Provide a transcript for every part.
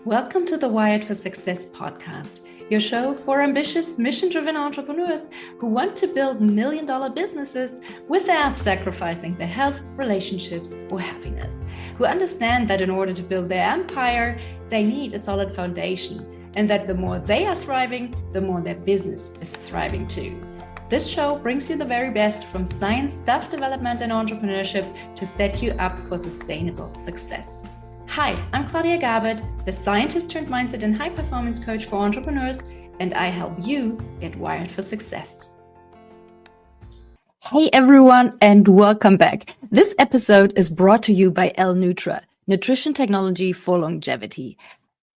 Welcome to the Wired for Success podcast, your show for ambitious, mission-driven entrepreneurs who want to build million-dollar businesses without sacrificing their health, relationships, or happiness, who understand that in order to build their empire, they need a solid foundation, and that the more they are thriving, the more their business is thriving too. This show brings you the very best from science, self-development, and entrepreneurship to set you up for sustainable success. Hi, I'm Claudia Garbutt, the scientist turned mindset and high-performance coach for entrepreneurs, and I help you get wired for success. Hey everyone, and welcome back. This episode is brought to you by L-Nutra, nutrition technology for longevity.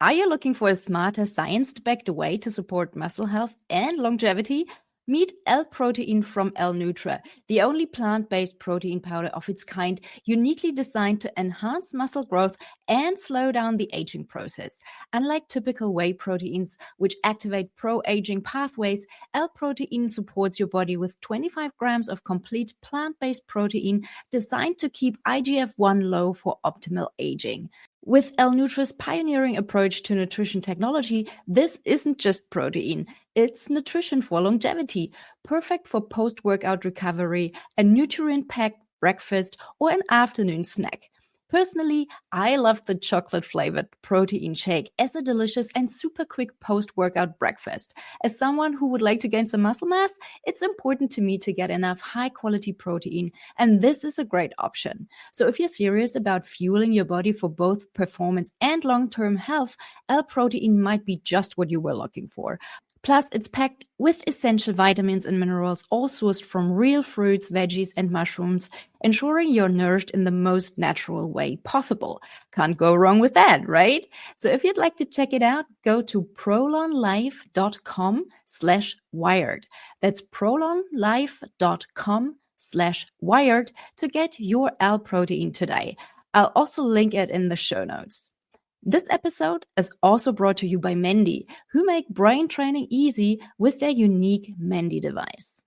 Are you looking for a smarter, science-backed way to support muscle health and longevity? Meet L-Protein from L-Nutra, the only plant-based protein powder of its kind, uniquely designed to enhance muscle growth and slow down the aging process. Unlike typical whey proteins, which activate pro-aging pathways, L-Protein supports your body with 25 grams of complete plant-based protein designed to keep IGF-1 low for optimal aging. With L-Nutra's pioneering approach to nutrition technology, this isn't just protein, it's nutrition for longevity, perfect for post-workout recovery, a nutrient-packed breakfast, or an afternoon snack. Personally, I love the chocolate-flavored protein shake as a delicious and super quick post-workout breakfast. As someone who would like to gain some muscle mass, it's important to me to get enough high-quality protein, and this is a great option. So if you're serious about fueling your body for both performance and long-term health, L-Protein might be just what you were looking for. Plus, it's packed with essential vitamins and minerals, all sourced from real fruits, veggies, and mushrooms, ensuring you're nourished in the most natural way possible. Can't go wrong with that, right? So if you'd like to check it out, go to prolonlife.com/wired. That's prolonlife.com/wired to get your L-Protein today. I'll also link it in the show notes. This episode is also brought to you by Mendi, who make brain training easy with their unique Mendi device.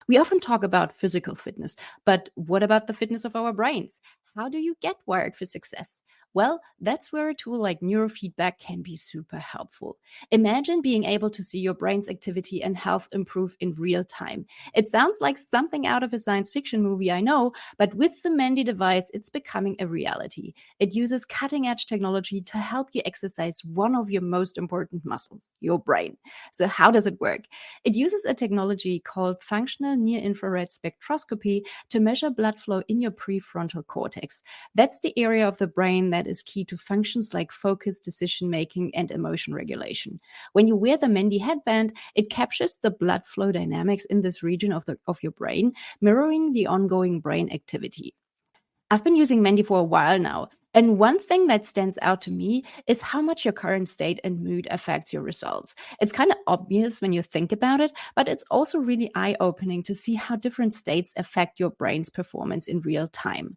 We often talk about physical fitness, but what about the fitness of our brains? How do you get wired for success? Well, that's where a tool like neurofeedback can be super helpful. Imagine being able to see your brain's activity and health improve in real time. It sounds like something out of a science fiction movie, I know, but with the Mendi device, it's becoming a reality. It uses cutting-edge technology to help you exercise one of your most important muscles, your brain. So how does it work? It uses a technology called functional near-infrared spectroscopy to measure blood flow in your prefrontal cortex. That's the area of the brain that is key to functions like focus, decision-making, and emotion regulation. When you wear the Mendi headband, it captures the blood flow dynamics in this region of your brain, mirroring the ongoing brain activity. I've been using Mendi for a while now, and one thing that stands out to me is how much your current state and mood affects your results. It's kind of obvious when you think about it, but it's also really eye-opening to see how different states affect your brain's performance in real time.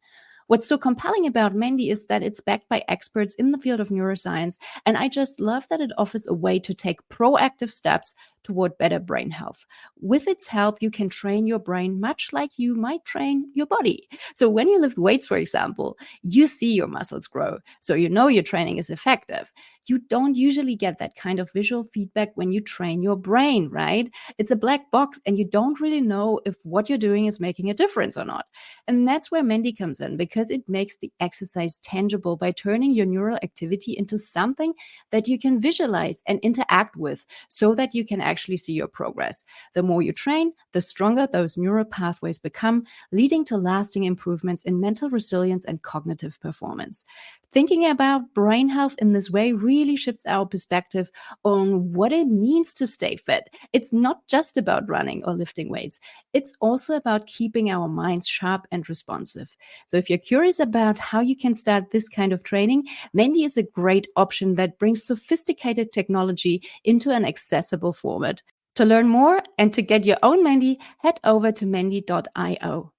What's so compelling about Mendi is that it's backed by experts in the field of neuroscience, and I just love that it offers a way to take proactive steps toward better brain health. With its help, you can train your brain much like you might train your body. So when you lift weights, for example, you see your muscles grow, so you know your training is effective. You don't usually get that kind of visual feedback when you train your brain, right? It's a black box and you don't really know if what you're doing is making a difference or not. And that's where Mendi comes in, because it makes the exercise tangible by turning your neural activity into something that you can visualize and interact with so that you can actually see your progress. The more you train, the stronger those neural pathways become, leading to lasting improvements in mental resilience and cognitive performance. Thinking about brain health in this way really shifts our perspective on what it means to stay fit. It's not just about running or lifting weights. It's also about keeping our minds sharp and responsive. So if you're curious about how you can start this kind of training, Mendi is a great option that brings sophisticated technology into an accessible format. To learn more and to get your own Mendi, head over to mendi.io.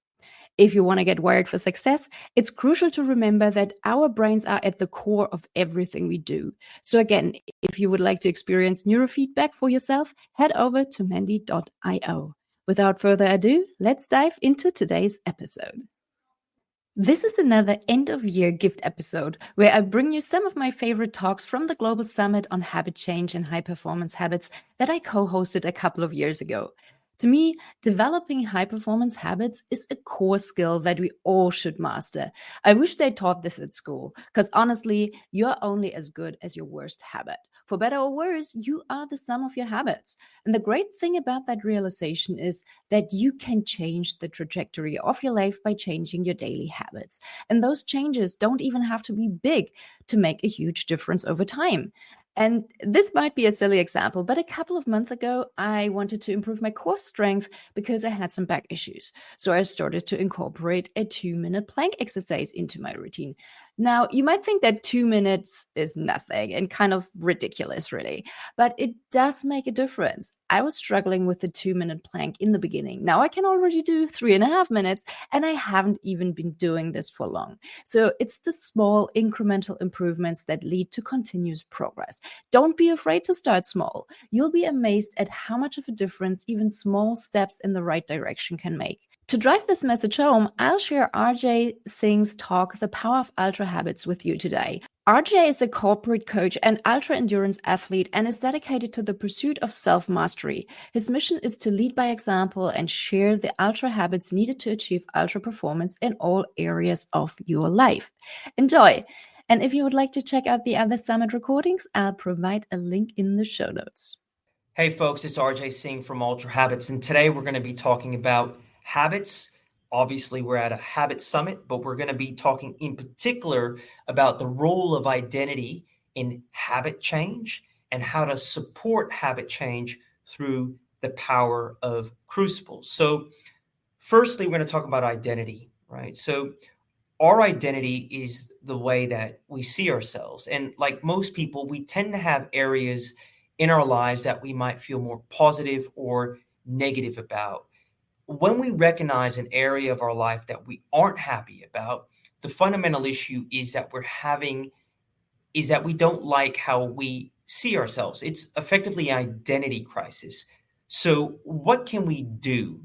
If you want to get wired for success, it's crucial to remember that our brains are at the core of everything we do. So again, if you would like to experience neurofeedback for yourself, head over to mendi.io. Without further ado, let's dive into today's episode. This is another end of year gift episode where I bring you some of my favorite talks from the Global Summit on Habit Change and High Performance Habits that I co hosted a couple of years ago. To me, developing high performance habits is a core skill that we all should master. I wish they taught this at school, because honestly, you're only as good as your worst habit. For better or worse, you are the sum of your habits. And the great thing about that realization is that you can change the trajectory of your life by changing your daily habits. And those changes don't even have to be big to make a huge difference over time. And this might be a silly example, but a couple of months ago, I wanted to improve my core strength because I had some back issues. So I started to incorporate a 2-minute plank exercise into my routine. Now, you might think that 2 minutes is nothing and kind of ridiculous, really, but it does make a difference. I was struggling with the 2-minute plank in the beginning. Now I can already do 3.5 minutes, and I haven't even been doing this for long. So it's the small incremental improvements that lead to continuous progress. Don't be afraid to start small. You'll be amazed at how much of a difference even small steps in the right direction can make. To drive this message home, I'll share RJ Singh's talk, The Power of Ultra Habits, with you today. RJ is a corporate coach and ultra endurance athlete and is dedicated to the pursuit of self mastery. His mission is to lead by example and share the ultra habits needed to achieve ultra performance in all areas of your life. Enjoy! And if you would like to check out the other summit recordings, I'll provide a link in the show notes. Hey folks, it's RJ Singh from Ultrahabits, and today we're going to be talking about habits. Obviously, we're at a habit summit, but we're going to be talking in particular about the role of identity in habit change and how to support habit change through the power of crucibles. So, firstly, we're going to talk about identity, right? So, our identity is the way that we see ourselves. And like most people, we tend to have areas in our lives that we might feel more positive or negative about. When we recognize an area of our life that we aren't happy about, the fundamental issue is that we don't like how we see ourselves. It's effectively an identity crisis. So, what can we do?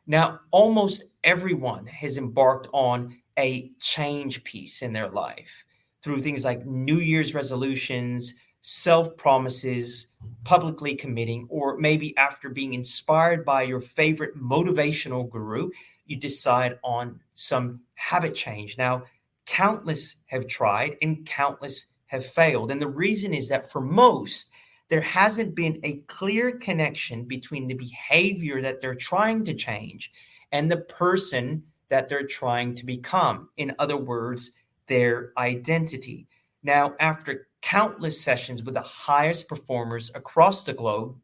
Now, almost everyone has embarked on a change piece in their life through things like New Year's resolutions, self promises, publicly committing, or maybe after being inspired by your favorite motivational guru, you decide on some habit change. Now, countless have tried and countless have failed. And the reason is that for most, there hasn't been a clear connection between the behavior that they're trying to change and the person that they're trying to become. In other words, their identity. Now, after countless sessions with the highest performers across the globe,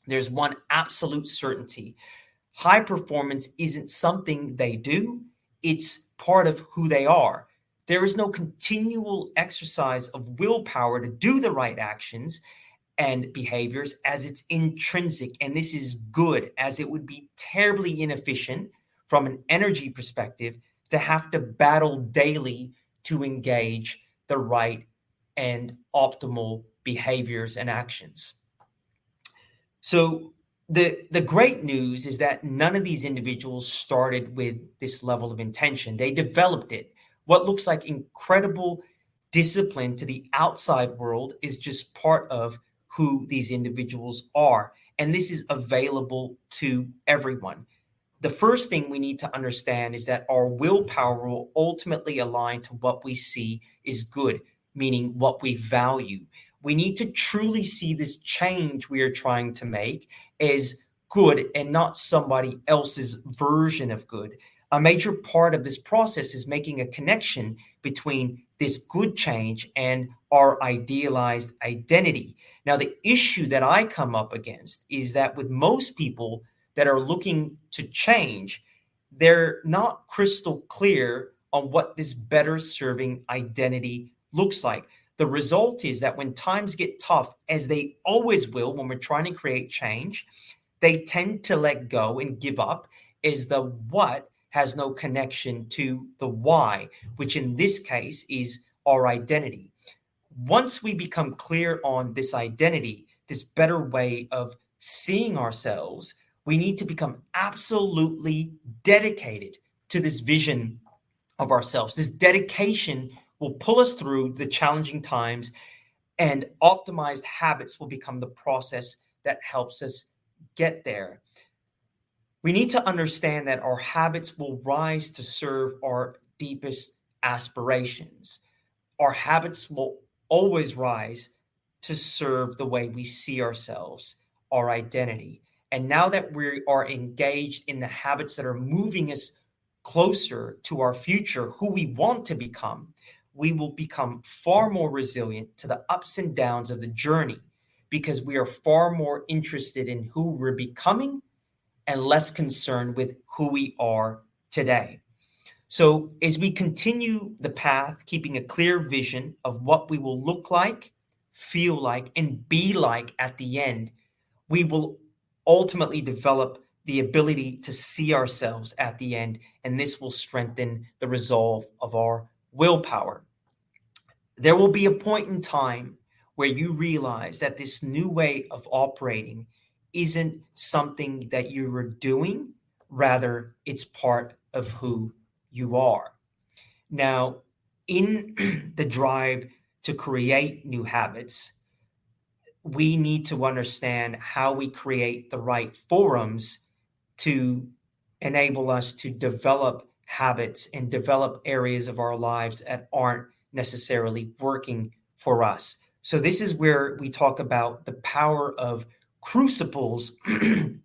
there's one absolute certainty. High performance isn't something they do, it's part of who they are. There is no continual exercise of willpower to do the right actions and behaviors as it's intrinsic. And this is good, as it would be terribly inefficient from an energy perspective to have to battle daily to engage the right and optimal behaviors and actions. So the great news is that none of these individuals started with this level of intention. They developed it. What looks like incredible discipline to the outside world is just part of who these individuals are. And this is available to everyone. The first thing we need to understand is that our willpower will ultimately align to what we see is good, meaning what we value. We need to truly see this change we are trying to make as good and not somebody else's version of good. A major part of this process is making a connection between this good change and our idealized identity. Now, the issue that I come up against is that with most people that are looking to change, they're not crystal clear on what this better serving identity looks like. The result is that when times get tough, as they always will when we're trying to create change, they tend to let go and give up as the what has no connection to the why, which in this case is our identity. Once we become clear on this identity, this better way of seeing ourselves, we need to become absolutely dedicated to this vision of ourselves. This dedication will pull us through the challenging times, and optimized habits will become the process that helps us get there. We need to understand that our habits will rise to serve our deepest aspirations. Our habits will always rise to serve the way we see ourselves, our identity. And now that we are engaged in the habits that are moving us closer to our future, who we want to become, we will become far more resilient to the ups and downs of the journey because we are far more interested in who we're becoming and less concerned with who we are today. So, as we continue the path, keeping a clear vision of what we will look like, feel like, and be like at the end, we will ultimately develop the ability to see ourselves at the end, and this will strengthen the resolve of our willpower. There will be a point in time where you realize that this new way of operating isn't something that you were doing, rather, it's part of who you are. Now, in the drive to create new habits, we need to understand how we create the right forums to enable us to develop habits and develop areas of our lives that aren't necessarily working for us. So, this is where we talk about the power of crucibles,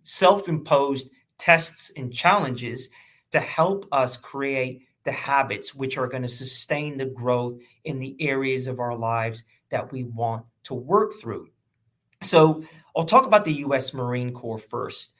self imposed tests and challenges to help us create the habits which are going to sustain the growth in the areas of our lives that we want to work through. So, I'll talk about the US Marine Corps first.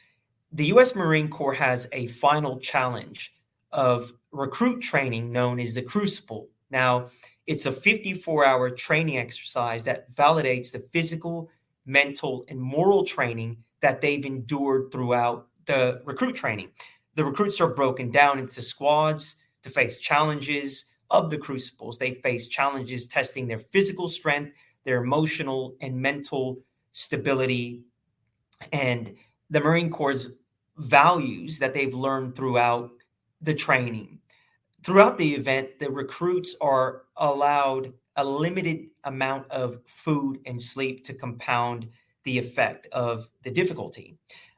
The US Marine Corps has a final challenge of recruit training known as the Crucible. Now, it's a 54-hour training exercise that validates the physical, mental, and moral training that they've endured throughout the recruit training. The recruits are broken down into squads to face challenges of the crucibles. They face challenges testing their physical strength, their emotional and mental stability, and the Marine Corps' values that they've learned throughout the training. Throughout the event, the recruits are allowed a limited amount of food and sleep to compound the effect of the difficulty.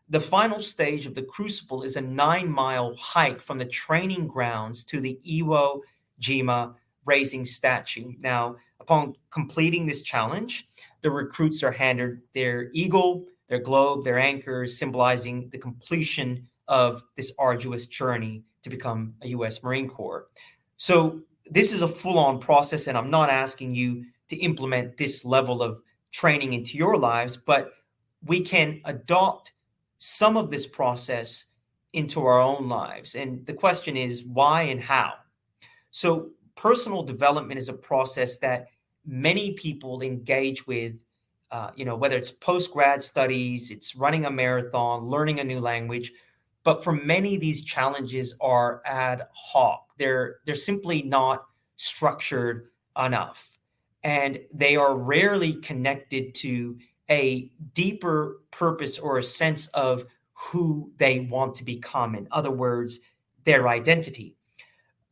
The final stage of the Crucible is a 9-mile hike from the training grounds to the Iwo Jima raising statue. Now, upon completing this challenge, the recruits are handed their eagle, their globe, their anchors, symbolizing the completion of this arduous journey to become a U.S. Marine Corps. So this is a full-on process, and I'm not asking you to implement this level of training into your lives, but we can adopt some of this process into our own lives. And the question is why and how? So personal development is a process that many people engage with, whether it's post-grad studies, it's running a marathon, learning a new language. But for many, these challenges are ad hoc. They're simply not structured enough. And they are rarely connected to a deeper purpose or a sense of who they want to become. In other words, their identity.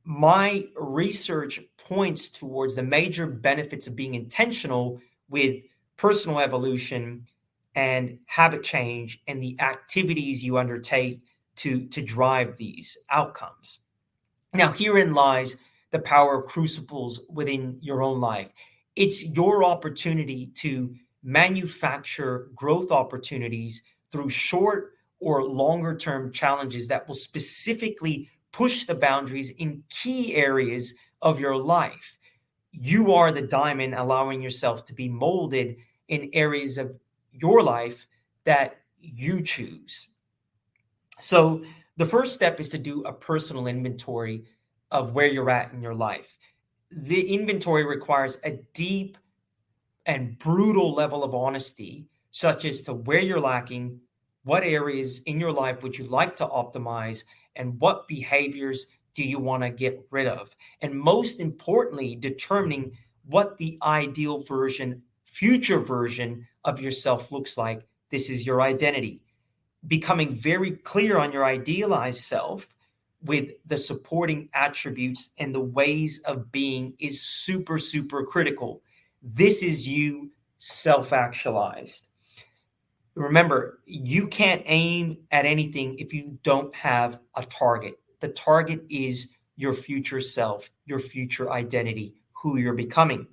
My research points towards the major benefits of being intentional with personal evolution and habit change and the activities you undertake to drive these outcomes. Now, herein lies the power of crucibles within your own life. It's your opportunity to manufacture growth opportunities through short or longer term challenges that will specifically push the boundaries in key areas of your life. You are the diamond, allowing yourself to be molded in areas of your life that you choose. So the first step is to do a personal inventory of where you're at in your life. The inventory requires a deep and brutal level of honesty, such as to where you're lacking, what areas in your life would you like to optimize, and what behaviors do you want to get rid of? And most importantly, determining what the ideal version, future version of yourself looks like. This is your identity. Becoming very clear on your idealized self with the supporting attributes and the ways of being is super, super critical. This is you self-actualized. Remember, you can't aim at anything if you don't have a target. The target is your future self, your future identity, who you're becoming.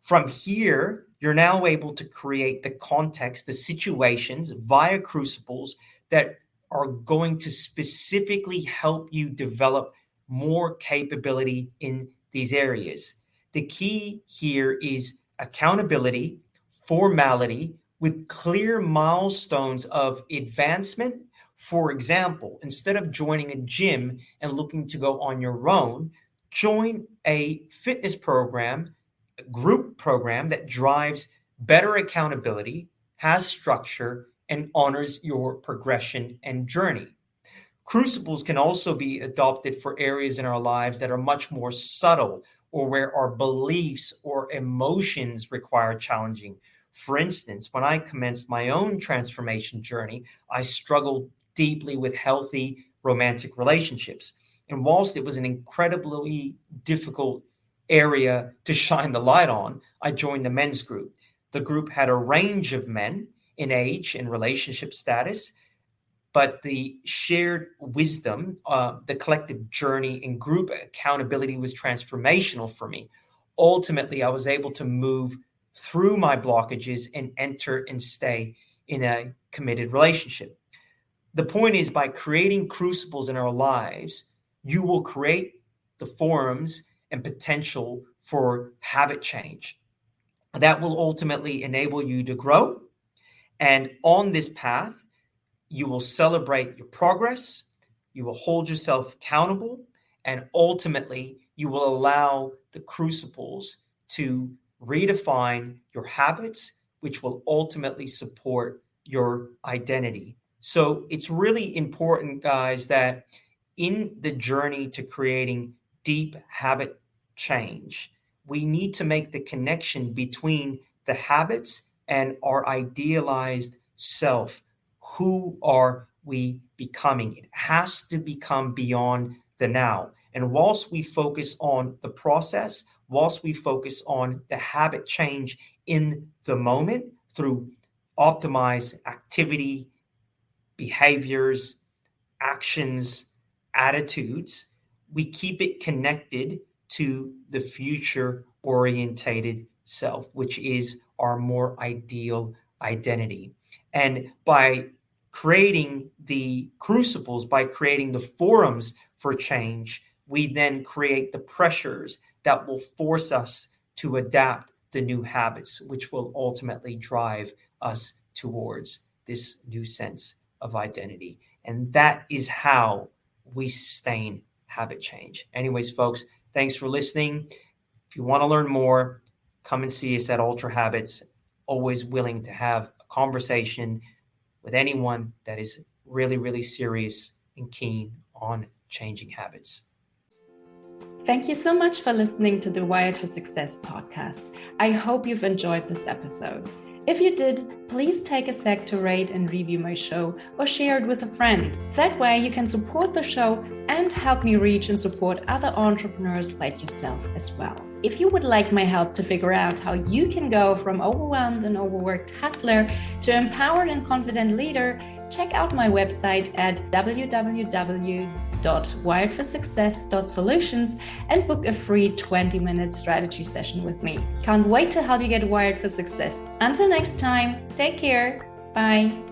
From here, you're now able to create the context, the situations via crucibles that are going to specifically help you develop more capability in these areas. The key here is accountability, formality, with clear milestones of advancement. For example, instead of joining a gym and looking to go on your own, join a fitness program, a group program that drives better accountability, has structure, and honors your progression and journey. Crucibles can also be adopted for areas in our lives that are much more subtle, or where our beliefs or emotions require challenging. For instance, when I commenced my own transformation journey, I struggled deeply with healthy romantic relationships. And whilst it was an incredibly difficult area to shine the light on, I joined the men's group. The group had a range of men in age and relationship status, but the shared wisdom, the collective journey and group accountability was transformational for me. Ultimately, I was able to move through my blockages and enter and stay in a committed relationship. The point is, by creating crucibles in our lives, you will create the forums and potential for habit change. That will ultimately enable you to grow. And on this path, you will celebrate your progress, you will hold yourself accountable, and ultimately you will allow the crucibles to redefine your habits, which will ultimately support your identity. So it's really important, guys, that in the journey to creating deep habit change, we need to make the connection between the habits and our idealized self. Who are we becoming? It has to become beyond the now. And whilst we focus on the process, whilst we focus on the habit change in the moment through optimized activity, behaviors, actions, attitudes, we keep it connected to the future orientated self, which is our more ideal identity. And by creating the crucibles, by creating the forums for change, we then create the pressures that will force us to adapt the new habits, which will ultimately drive us towards this new sense of identity. And that is how we sustain habit change. Anyways, folks, thanks for listening. If you want to learn more, come and see us at Ultrahabits. Always willing to have a conversation with anyone that is really, really serious and keen on changing habits. Thank you so much for listening to the Wired for Success podcast. I hope you've enjoyed this episode. If you did, please take a sec to rate and review my show or share it with a friend. That way you can support the show and help me reach and support other entrepreneurs like yourself as well. If you would like my help to figure out how you can go from overwhelmed and overworked hustler to empowered and confident leader, check out my website at www.wiredforsuccess.solutions and book a free 20-minute strategy session with me. Can't wait to help you get wired for success. Until next time, take care. Bye.